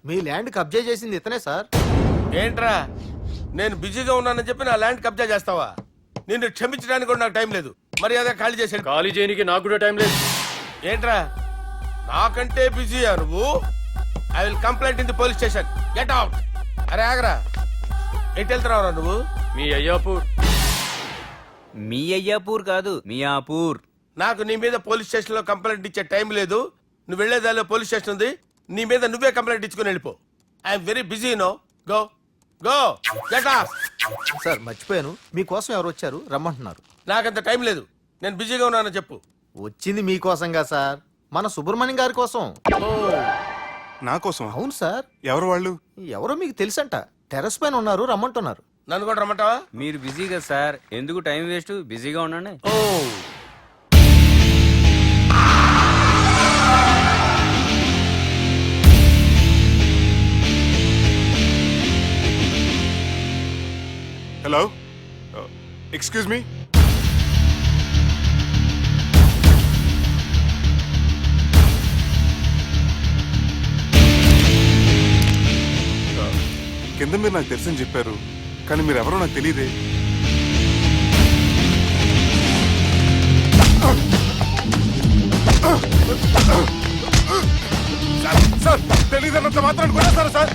మీ land కబ్జా చేసింది ఇతనే సార్. ఏంట్రా నేను బిజీగా ఉన్నానని చెప్పి నా ల్యాండ్ కబ్జా చేస్తావా? నిన్ను క్షమించడానికి కూడా నాకు టైం లేదు. మరి అదే ఖాళీ చేశాడు. ఖాళీ చేయడానికి నాకు కూడా టైం లేదు. ఏంట్రా నాకంటే బిజీయా నువ్వు? I will complaint in the police station. Get out. అరే ఆగరా, ఎటు వెళ్తున్నావురా నువ్వు? మీ అయ్యాపూర్. మీ అయ్యాపూర్ కాదు, మియాపూర్. నాకు నీ మీద పోలీస్ స్టేషన్ లో కంప్లైంట్ ఇచ్చే టైం లేదు. నువ్వు వెళ్లేదాలో పోలీస్ స్టేషన్ ఉంది. నీ మీద నువ్వే కంప్లైంట్ ఇచ్చుకుని వెళ్ళిపో. I'm very busy no. Go go get off. Sir మర్చిపోయాను, మీకోసం ఎవరు వచ్చారు రమ్మంటున్నారు. నాకంత టైం లేదు, నేను బిజీగా ఉన్నానని చెప్పు. వచ్చింది మీకోసంగా సార్, మన సుబ్రహ్మణ్యం గారి కోసం. నా కోసం? అవును సార్. ఎవరు వాళ్ళు? ఎవరో మీకు తెలుసంట, టెర్రస్ పైన ఉన్నారు, రమ్మంటున్నారు. నన్ను కూడా రమ్మంటావా? మీరు బిజీ కదా సార్, ఎందుకు టైం వేస్ట్, బిజీగా ఉండండి. ఓ హలో, ఎక్స్క్యూజ్ మీ. కింద మీరు నాకు తెలుసని చెప్పారు, కానీ మీరు ఎవరో నాకు తెలియదే. సార్ తెలియదన్నంత మాత్రం కొట్టేస్తారా సార్?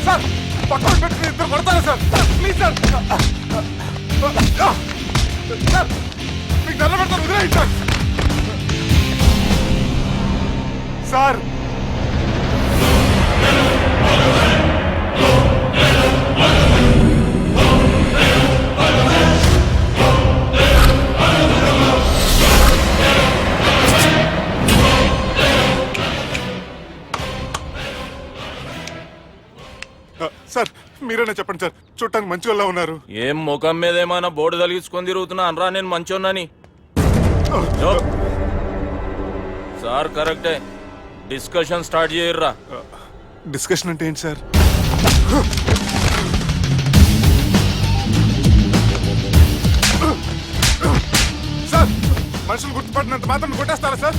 సార్ పక్కన పెట్టి ఇద్దరు కొడతారా సార్? ప్లీజ్ సార్, సార్ మీకు దండం పెడతాను, వదిలేయండి సార్. సార్ సార్ మీరేనా చెప్పండి సార్, చూడటానికి మంచి వాళ్ళ ఉన్నారు. ఏం ముఖం మీద ఏమైనా బోర్డు తలిగించుకొని తిరుగుతున్నా అనరా నేను మంచోన్నాని? సార్ కరెక్టే, డిస్కషన్ స్టార్ట్ చేయర్రా. డిస్కషన్ అంటే ఏంటి సార్? సార్ మనుషులు గుర్తుపట్టినంత మాత్రం కొట్టేస్తారా సార్?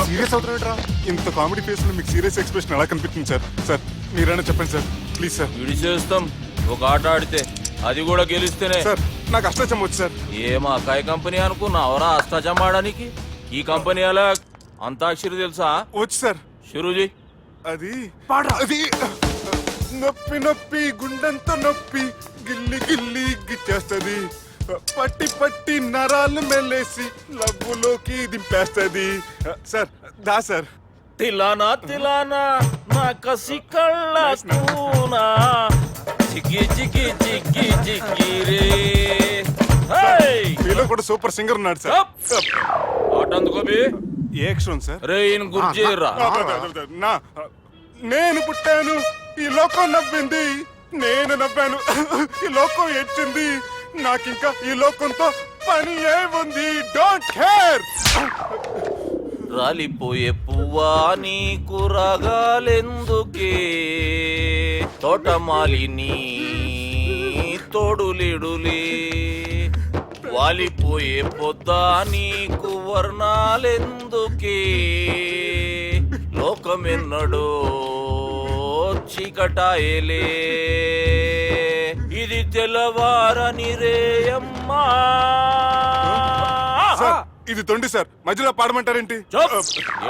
సీరియస్ అవుతున్నారా? ఇంత కామెడీ ఫేస్ లో మీకు సీరియస్ ఎక్స్ప్రెషన్ ఎలా కనిపిస్తుంది సార్? సార్ మీరైనా చెప్పండి సార్, ప్లీజ్ సార్. విడిచేస్తాం ఒక ఆట ఆడితే, అది కూడా గెలిస్తేనే. సార్ నాకు అష్టాచం వచ్చు సార్. ఏం అకాయ కంపెనీ అనుకున్నావరా అష్టాచం ఆడడానికి? ఈ కంపెనీ అలా అంతాక్షరి తెలుసా? వచ్చు సార్. షురూజీ. అది అది నొప్పి నొప్పి గుండెంతో నొప్పి గిల్లి గిల్లి గిచ్చేస్తుంది, పట్టి పట్టి నరాలు మెల్లేసి లవ్వులోకి దింపేస్తుంది. సార్ దా సార్. తిలానా తిలానా నా కసి కళ్ళ కూనా జిగి జిగి జిగి జిగి రే. మీలో కూడా సూపర్ సింగర్ ఉన్నాడు సార్. ఆట అందుకోబి. ఏ అక్షరం సార్? రే ఈయన గుర్తు చేయర్రా. నా నేను పుట్టాను, ఈ లోకం నవ్వింది, నేను నవ్వాను, ఈ లోకం ఏడ్చింది, నాకింకా ఈ లోకంతో పని ఏముంది, డోంట్ కేర్. రాలిపోయే పువ్వా నీకు రాగాలెందుకే, తోటమాలిని తోడులిడులే, వాలిపోయే పొద్దా నీకు వర్ణాలెందుకే, లోకమెన్నడో చీకటాయలే, ఇది తెల్లవారని రేయమ్మా. ఇది తొండి సార్, మధ్యలో పాడమంటారేంటి?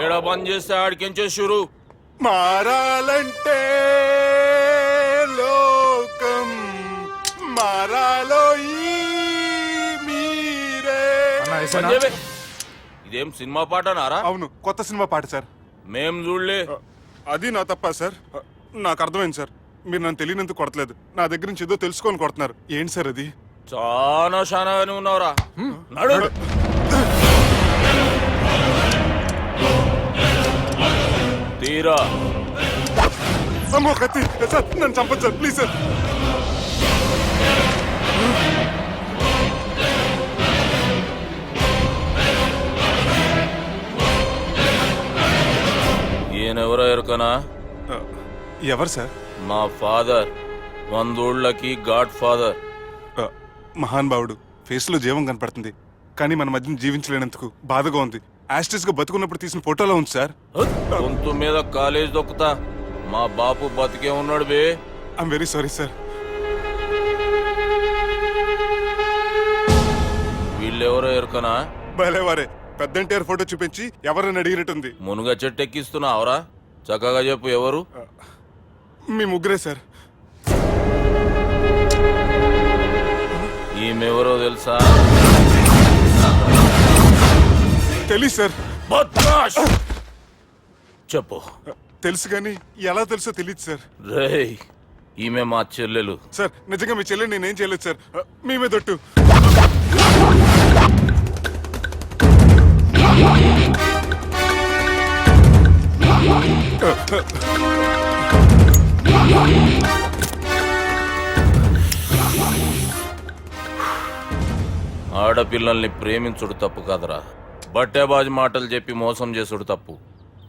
ఏడ బంద్ చేస్తే ఆడికించే షురు. మారాలంటే లోకం మారాలో ఈ మీరే. ఇదేం సినిమా పాట నారా? అవును, కొత్త సినిమా పాట సార్. మేం చూడలే. అది నా తప్ప సార్? నాకు అర్థమైంది సార్, మీరు నన్ను తెలియనందుకు కొడతలేదు, నా దగ్గర నుంచి ఏదో తెలుసుకొని కొడుతున్నారు. ఏంటి సార్ అది? చాలా శానాగానే ఉన్నావురా. నడు. తీరా. అమ్మో కత్తి సార్, నన్ను చంపదు సార్, ప్లీజ్ సార్. ఈయనెవరో ఎరుకనా? ఎవరు సార్? మా ఫాదర్, 100 ఊళ్ళకి గాడ్ ఫాదర్. మహాన్ భావుడు, ఫేస్ లో జీవం కనపడుతుంది, కానీ మన మధ్యన జీవించలేనందుకు బాధగా ఉంది. యాస్టిస్ గా బతుకున్నప్పుడు తీసిన ఫోటోలో ఉంది సార్. గొంతు మీద కాలేజ్ దొక్కుతా మా బాపు బతికే ఉన్నాడు బే. I'm very sorry sir. వీళ్ళెవరో ఎరుకనా? భలేవారే, పెద్ద ఎన్టీఆర్ ఫోటో చూపించి ఎవరని అడిగినట్టుంది. మునుగ చెట్టు ఎక్కిస్తున్నావురా? చక్కగా చెప్పు ఎవరు? మీ ముగ్గురే సార్. ఈమెవరో తెలుసా? తెలీదు సార్. బద్మాష్! చెప్పు. తెలుసు కానీ ఎలా తెలుసో తెలియదు సార్. రేయ్, ఈమె మా చెల్లెలు. సార్ నిజంగా మీ చెల్లెని నేనేం చేయలేదు సార్. మీ మీద ఒట్టు. ఆడపిల్లల్ని ప్రేమించుడు తప్పు కాదురా, బట్టేబాజు మాటలు చెప్పి మోసం చేసుడు తప్పు.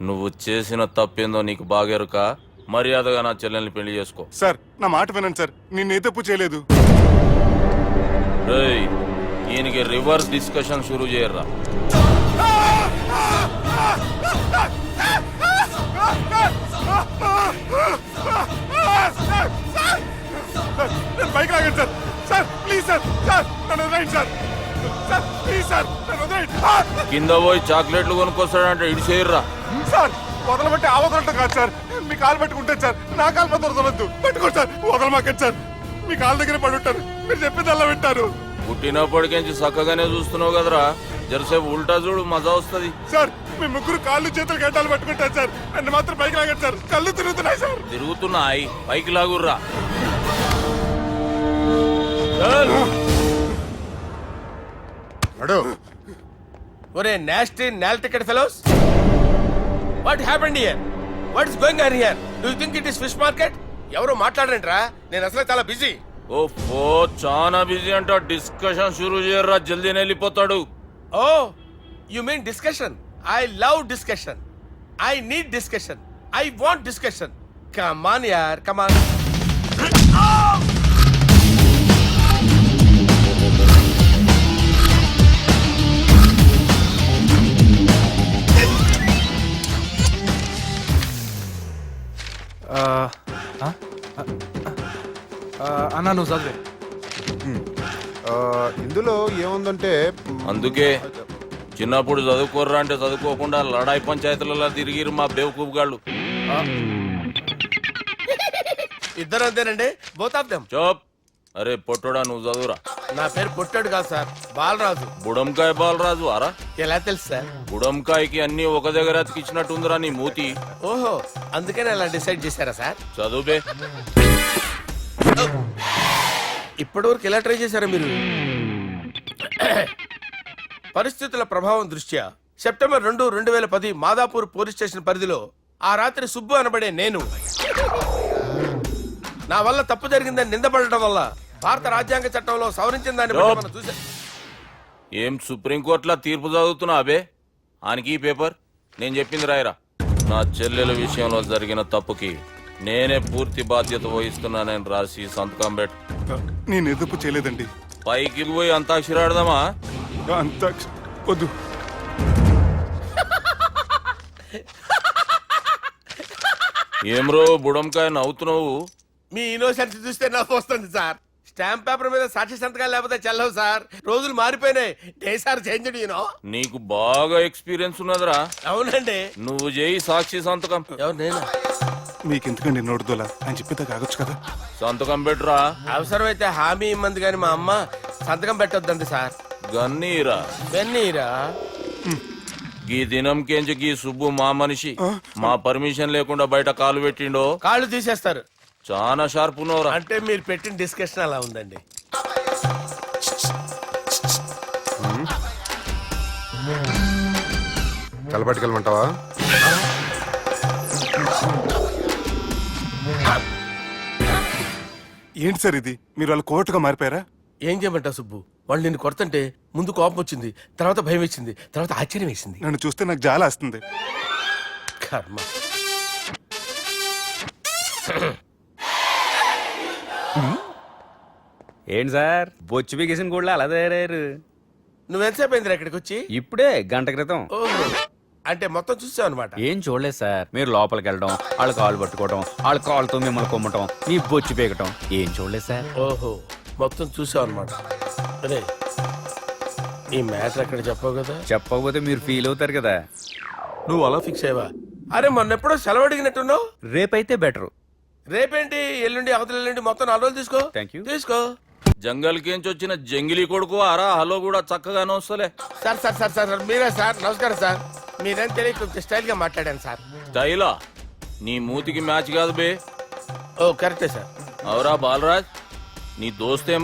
నువ్వు చేసిన తప్పేందో నీకు బాగెరుక. మర్యాదగా నా చెల్లెల్ని పెళ్లి చేసుకో. సార్ నా మాట వినండి సార్, నేను ఏ తప్పు చేయలేదు. రేయ్, ఈయనకి రివర్స్ డిస్కషన్ షురూ చేయర్రా. నేను బైక్ లాగండి sir. Sir please sir. Sir నన్ను వదిలేయండి సార్. సార్ ప్లీజ్ సార్ నన్ను వదిలేయండి. కింద పోయి చాక్లెట్లు కొనుక్కొస్తాడంటే ఇటు చేయర్రా. సార్ వదలబట్టి ఆ వదలటం కాదు సార్. మీ కాలు పట్టుకుంటాను సార్. నా కాలు పట్టు వదలొద్దు. పట్టుకోండి సార్. వదలమాకండి సార్. మీ కాలు దగ్గర పడి ఉంటారు. మీరు చెప్పింది అలా వింటారు. పుట్టినప్పటికేంచి చక్కగానే చూస్తున్నావు కదరా, జరసేపు ఉల్టా చూడు, మజా వస్తుంది. సార్ మీ ముగ్గురు కాళ్ళు చేతులు గంటలు పట్టుకుంటారు సార్. నన్ను మాత్రం బైక్ లాగండి సార్. కళ్ళు తిరుగుతున్నాయి సార్. తిరుగుతున్నాయి, పైకి లాగుర్రా. ఒరే నాస్టీ నాల్ ticket fellows, what happened here? What is going on here? Do you think it is fish market? ఎవరో మాట్లాడరంట్రా, నేను అసలే చాలా బిజీ. ఓ చాలా బిజీ అంట. డిస్కషన్ షురూ చేయర్రా, జల్దీ వెళ్ళిపోతాడు. Oh you mean discussion? I love discussion. I need discussion. I want discussion. Come on యార్, కమ్ ఆన్. అన్నా నువ్వు చదివే. ఇందులో ఏముందంటే అందుకే చిన్నప్పుడు చదువుకోర్రా అంటే చదువుకోకుండా లడాయి పంచాయతీలలో తిరిగిరు మా బేవకూపు గాళ్ళు. ఇద్దరు అంతేనండి, బోత్ ఆఫ్ దెమ్. చోప్. అరే పొట్టోడా, నువ్వు చదువురా. నా పేరు పొట్టాడు కాదు సార్, బాలరాజు. బుడంకాయ బాలరాజు అరా? ఎలా తెలుసు సార్? బుడంకాయకి అన్ని ఒక దగ్గర అతికిచ్చినట్టుందిరా నీ మూతి. ఓహో, అందుకని అలా డిసైడ్ చేశారా సార్? చదువుబే. ఇప్పటి వరకు ఎలా ట్రై చేశారా మీరు? పరిస్థితుల ప్రభావం దృష్ట్యా సెప్టెంబర్ 2, 2010 మాదాపూర్ పోలీస్ స్టేషన్ పరిధిలో ఆ రాత్రి సుబ్బు అనబడే నేను నా వల్ల తప్పు జరిగిందని నిందపడటం వల్ల భారత రాజ్యాంగ చట్టంలో సవరించిన దాన్ని బట్టి మనం చూసా. ఏం సుప్రీంకోర్టులో తీర్పు చదువుతున్నా అబే? ఆనికి ఈ పేపర్ నేను చెప్పింది రాయరా. నా చెల్లెల విషయంలో జరిగిన తప్పుకి నేనే పూర్తి బాధ్యత వహిస్తున్నానని రాసి సంతకం పెట్టు. నేను ఎదుపు చేయలేదండి. పైకి పోయి అంతాక్షరి ఆడదామా? అంత వద్దు. ఏమ్రో బుడంకాయ నవ్వుతున్నావు? మీ ఇన్నోసెన్స్ చూస్తే నవ్వు వస్తుంది సార్. స్టాంప్ పేపర్ మీద సాక్షి సంతకాలు లేకపోతే చెల్లవు సార్. రోజులు మారిపోయినాయి. Day sir change you know. నీకు బాగా ఎక్స్పీరియన్స్ ఉన్నదిరా. అవునండి. నువ్వు చేయి సాక్షి సంతకం. ఎవరు నేను? మీకు ఎందుకండి నోడుదోలా అని చెప్పేదా కాగొచ్చు కదా. సంతకం పెట్టురా. అవసరమైతే హామీ ఇమ్మంది కానీ మా అమ్మ సంతకం పెట్టొద్దండి సార్. గన్నీరా వెన్నీరా. గీ దినంకేంచి గీ సుబ్బు మా మనిషి. మా పర్మిషన్ లేకుండా బయట కాలు పెట్టిండో కాళ్ళు తీసేస్తారు. చాలా షార్ప్ ఉన్నవరా. అంటే మీరు పెట్టిన డిస్కషన్ అలా ఉందండి. కలపట్టుకెళ్ళమంటావా? ఏంటి సార్ ఇది? మీరు వాళ్ళు కోర్టుగా మారిపోయారా? ఏం చేయమంటావు సుబ్బు? వాళ్ళు నిన్ను కొడుతుంటే ముందు కోపం వచ్చింది, తర్వాత భయం వేసింది, తర్వాత ఆశ్చర్యం వేసింది. నన్ను చూస్తే నాకు జాల వస్తుంది. కర్మ. ఏంటి సార్ బొచ్చు బిగేసిన కూడా అలా తయారయ్యారు? నువ్వెంతసేపు అయిందిరా ఇక్కడికి వచ్చి? ఇప్పుడే గంట క్రితం. ఓహో, అంటే మొత్తం చూసావు అనమాట. ఏం చూడలేదు సార్. మీరు లోపలికి వెళ్ళడం, వాళ్ళ కాలు పట్టుకోవడం, వాళ్ళ కాళ్ళతో మిమ్మల్ని కొమ్మటం, మీ బొచ్చి పీకటం ఏం చూడలేదు సార్. ఓహో, మొత్తం చూసావు అనమాట. అరే, ఈ మ్యాటర్ అక్కడ చెప్పావు కదా. చెప్పకపోతే మీరు ఫీల్ అవుతారు కదా. నువ్వు అలా ఫిక్స్ అయ్యవా? అరే, మొన్నెప్పుడో సెలవు అడిగినట్టున్నావు. రేపైతే బెటర్. రేపేంటి, ఎల్లుండి, అవతల ఎల్లుండి, మొత్తం 4 రోజులు తీసుకో. Thank you. తీసుకో. జంగల్కేంచి వచ్చిన జంగిలీ కొడుకు అరా హలో కూడా చక్కగానే వస్తలే. సార్ సార్ సార్ సార్ మీరే సార్? నమస్కారం సార్. మీరేం తెలియక కొంచెం స్టైల్ గా మాట్లాడాను సార్. స్టైలా నీ మూతికి మ్యాచ్ కాదు బే. ఓ కరెక్టే సార్. అవరా బాలరాజ్, నీ దోస్త్ ఏం